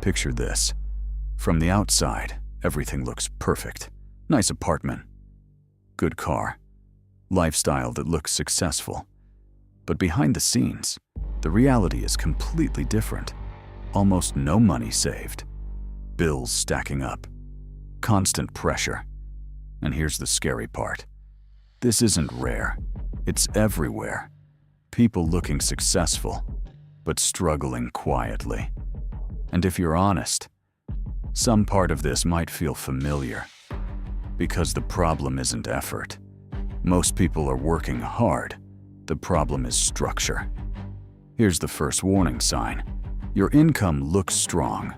Picture this. From the outside, everything looks perfect. Nice apartment, good car, lifestyle that looks successful. But behind the scenes, the reality is completely different. Almost no money saved, bills stacking up, constant pressure. And here's the scary part. This isn't rare, it's everywhere. People looking successful, but struggling quietly. And if you're honest, some part of this might feel familiar. Because the problem isn't effort. Most people are working hard. The problem is structure. Here's the first warning sign. Your income looks strong,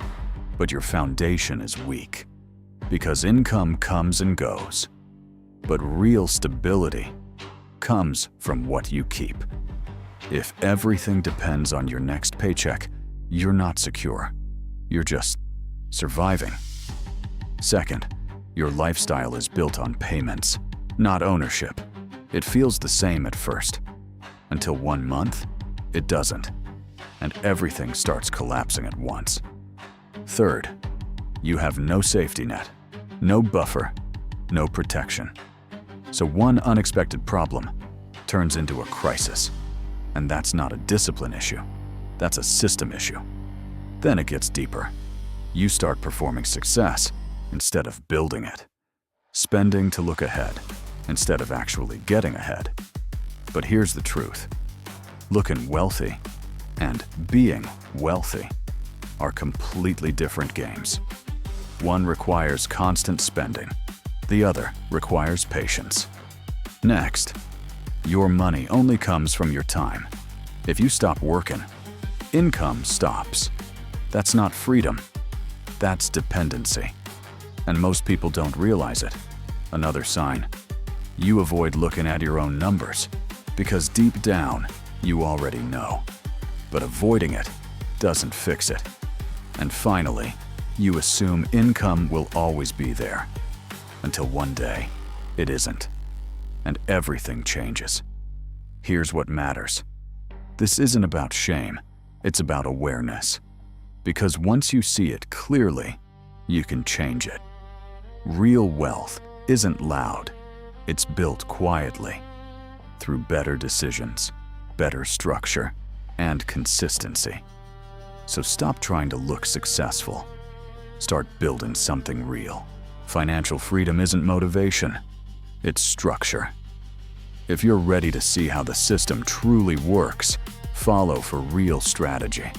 but your foundation is weak. Because income comes and goes. But real stability comes from what you keep. If everything depends on your next paycheck, you're not secure. You're just surviving. Second, your lifestyle is built on payments, not ownership. It feels the same at first. Until 1 month, it doesn't. And everything starts collapsing at once. Third, you have no safety net, no buffer, no protection. So one unexpected problem turns into a crisis. And that's not a discipline issue. That's a system issue. Then it gets deeper. You start performing success instead of building it. Spending to look ahead instead of actually getting ahead. But here's the truth. Looking wealthy and being wealthy are completely different games. One requires constant spending. The other requires patience. Next, your money only comes from your time. If you stop working, income stops. That's not freedom. That's dependency. And most people don't realize it. Another sign. You avoid looking at your own numbers because deep down, you already know. But avoiding it doesn't fix it. And finally, you assume income will always be there. Until one day, it isn't. And everything changes. Here's what matters. This isn't about shame, it's about awareness. Because once you see it clearly, you can change it. Real wealth isn't loud, it's built quietly. Through better decisions, better structure, and consistency. So stop trying to look successful. Start building something real. Financial freedom isn't motivation, it's structure. If you're ready to see how the system truly works, follow for real strategy.